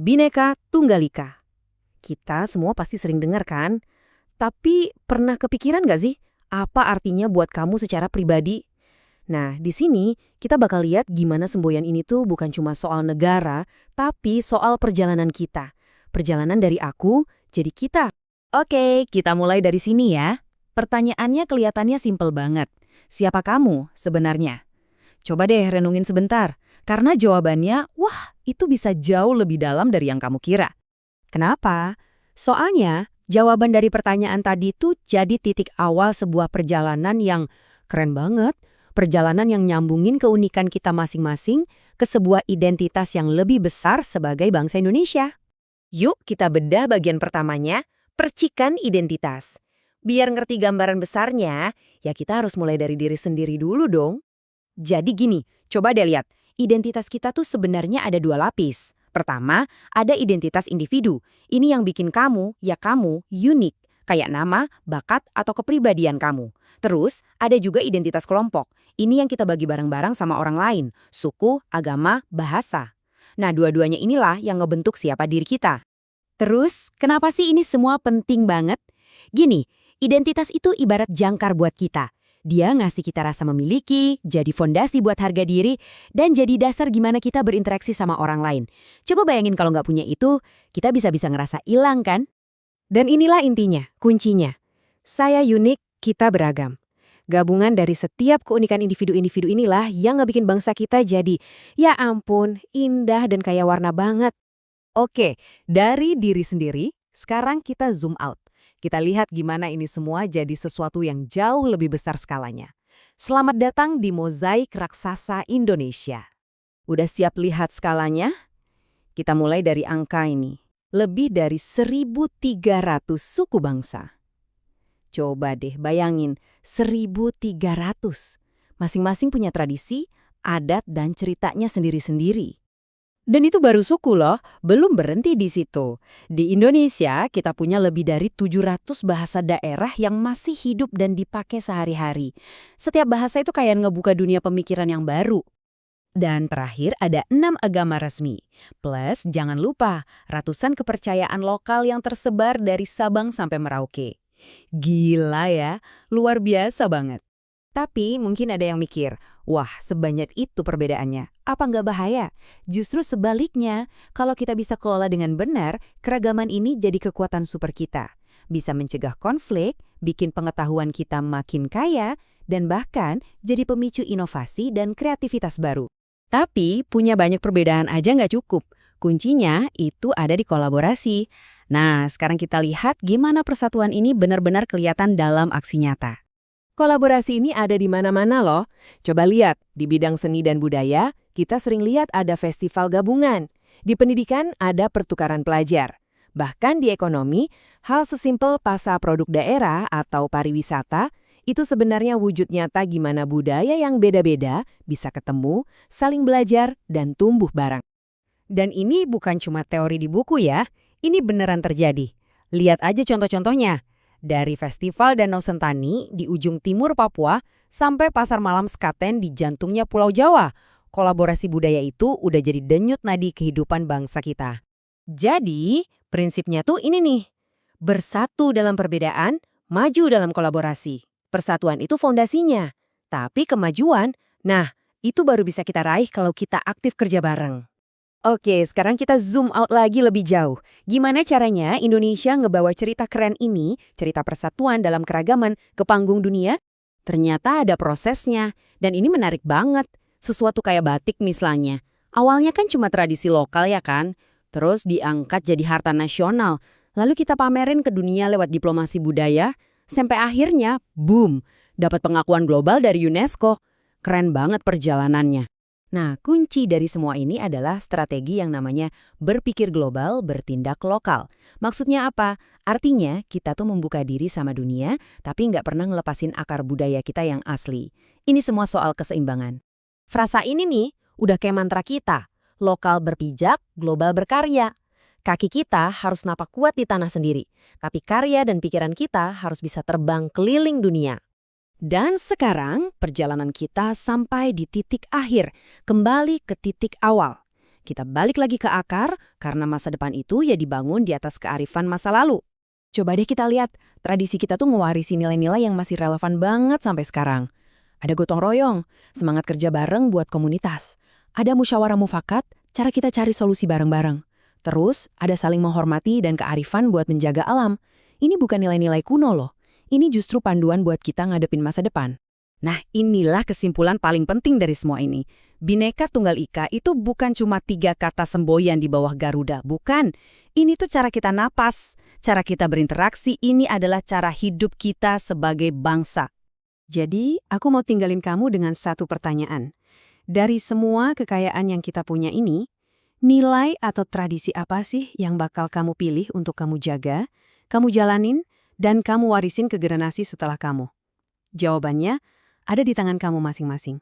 Bhinneka Tunggal Ika. Kita semua pasti sering dengar kan? Tapi pernah kepikiran nggak sih apa artinya buat kamu secara pribadi? Nah, di sini kita bakal lihat gimana semboyan ini tuh bukan cuma soal negara, tapi soal perjalanan kita. Perjalanan dari aku jadi kita. Oke, kita mulai dari sini ya. Pertanyaannya kelihatannya simpel banget. Siapa kamu sebenarnya? Coba deh renungin sebentar, karena jawabannya, wah, itu bisa jauh lebih dalam dari yang kamu kira. Kenapa? Soalnya, jawaban dari pertanyaan tadi tuh jadi titik awal sebuah perjalanan yang keren banget. Perjalanan yang nyambungin keunikan kita masing-masing ke sebuah identitas yang lebih besar sebagai bangsa Indonesia. Yuk kita bedah bagian pertamanya, percikan identitas. Biar ngerti gambaran besarnya, ya kita harus mulai dari diri sendiri dulu dong. Jadi gini, coba deh lihat, identitas kita tuh sebenarnya ada dua lapis. Pertama, ada identitas individu. Ini yang bikin kamu, ya kamu, unik. Kayak nama, bakat, atau kepribadian kamu. Terus, ada juga identitas kelompok. Ini yang kita bagi bareng-barang sama orang lain. Suku, agama, bahasa. Nah, dua-duanya inilah yang ngebentuk siapa diri kita. Terus, kenapa sih ini semua penting banget? Gini, identitas itu ibarat jangkar buat kita. Dia ngasih kita rasa memiliki, jadi fondasi buat harga diri, dan jadi dasar gimana kita berinteraksi sama orang lain. Coba bayangin kalau nggak punya itu, kita bisa-bisa ngerasa hilang kan? Dan inilah intinya, kuncinya. Saya unik, kita beragam. Gabungan dari setiap keunikan individu-individu inilah yang ngebikin bangsa kita jadi, ya ampun, indah dan kaya warna banget. Oke, dari diri sendiri, sekarang kita zoom out. Kita lihat gimana ini semua jadi sesuatu yang jauh lebih besar skalanya. Selamat datang di Mozaik Raksasa Indonesia. Udah siap lihat skalanya? Kita mulai dari angka ini. Lebih dari 1.300 suku bangsa. Coba deh bayangin, 1.300. Masing-masing punya tradisi, adat, dan ceritanya sendiri-sendiri. Dan itu baru suku loh, belum berhenti di situ. Di Indonesia, kita punya lebih dari 700 bahasa daerah yang masih hidup dan dipakai sehari-hari. Setiap bahasa itu kayak ngebuka dunia pemikiran yang baru. Dan terakhir ada 6 agama resmi. Plus, jangan lupa, ratusan kepercayaan lokal yang tersebar dari Sabang sampai Merauke. Gila ya, luar biasa banget. Tapi mungkin ada yang mikir, wah sebanyak itu perbedaannya, apa nggak bahaya? Justru sebaliknya, kalau kita bisa kelola dengan benar, keragaman ini jadi kekuatan super kita. Bisa mencegah konflik, bikin pengetahuan kita makin kaya, dan bahkan jadi pemicu inovasi dan kreativitas baru. Tapi punya banyak perbedaan aja nggak cukup. Kuncinya itu ada di kolaborasi. Nah, sekarang kita lihat gimana persatuan ini benar-benar kelihatan dalam aksi nyata. Kolaborasi ini ada di mana-mana loh. Coba lihat, di bidang seni dan budaya, kita sering lihat ada festival gabungan. Di pendidikan ada pertukaran pelajar. Bahkan di ekonomi, hal sesimpel pasar produk daerah atau pariwisata, itu sebenarnya wujud nyata gimana budaya yang beda-beda bisa ketemu, saling belajar, dan tumbuh bareng. Dan ini bukan cuma teori di buku ya, ini beneran terjadi. Lihat aja contoh-contohnya. Dari Festival Danau Sentani di ujung timur Papua sampai pasar malam Sekaten di jantungnya Pulau Jawa. Kolaborasi budaya itu udah jadi denyut nadi kehidupan bangsa kita. Jadi, prinsipnya tuh ini nih. Bersatu dalam perbedaan, maju dalam kolaborasi. Persatuan itu fondasinya. Tapi kemajuan, nah, itu baru bisa kita raih kalau kita aktif kerja bareng. Oke, sekarang kita zoom out lagi lebih jauh. Gimana caranya Indonesia ngebawa cerita keren ini, cerita persatuan dalam keragaman, ke panggung dunia? Ternyata ada prosesnya, dan ini menarik banget. Sesuatu kayak batik misalnya. Awalnya kan cuma tradisi lokal ya kan? Terus diangkat jadi harta nasional. Lalu kita pamerin ke dunia lewat diplomasi budaya, sampai akhirnya, boom, dapat pengakuan global dari UNESCO. Keren banget perjalanannya. Nah, kunci dari semua ini adalah strategi yang namanya berpikir global, bertindak lokal. Maksudnya apa? Artinya kita tuh membuka diri sama dunia, tapi nggak pernah ngelepasin akar budaya kita yang asli. Ini semua soal keseimbangan. Frasa ini nih, udah kayak mantra kita. Lokal berpijak, global berkarya. Kaki kita harus napak kuat di tanah sendiri, tapi karya dan pikiran kita harus bisa terbang keliling dunia. Dan sekarang perjalanan kita sampai di titik akhir, kembali ke titik awal. Kita balik lagi ke akar, karena masa depan itu ya dibangun di atas kearifan masa lalu. Coba deh kita lihat, tradisi kita tuh ngewarisi nilai-nilai yang masih relevan banget sampai sekarang. Ada gotong royong, semangat kerja bareng buat komunitas. Ada musyawarah mufakat, cara kita cari solusi bareng-bareng. Terus, ada saling menghormati dan kearifan buat menjaga alam. Ini bukan nilai-nilai kuno loh. Ini justru panduan buat kita ngadepin masa depan. Nah, inilah kesimpulan paling penting dari semua ini. Bhinneka Tunggal Ika itu bukan cuma 3 kata semboyan di bawah Garuda, bukan. Ini tuh cara kita napas, cara kita berinteraksi, ini adalah cara hidup kita sebagai bangsa. Jadi, aku mau tinggalin kamu dengan satu pertanyaan. Dari semua kekayaan yang kita punya ini, nilai atau tradisi apa sih yang bakal kamu pilih untuk kamu jaga, kamu jalanin, dan kamu warisin ke generasi setelah kamu? Jawabannya ada di tangan kamu masing-masing.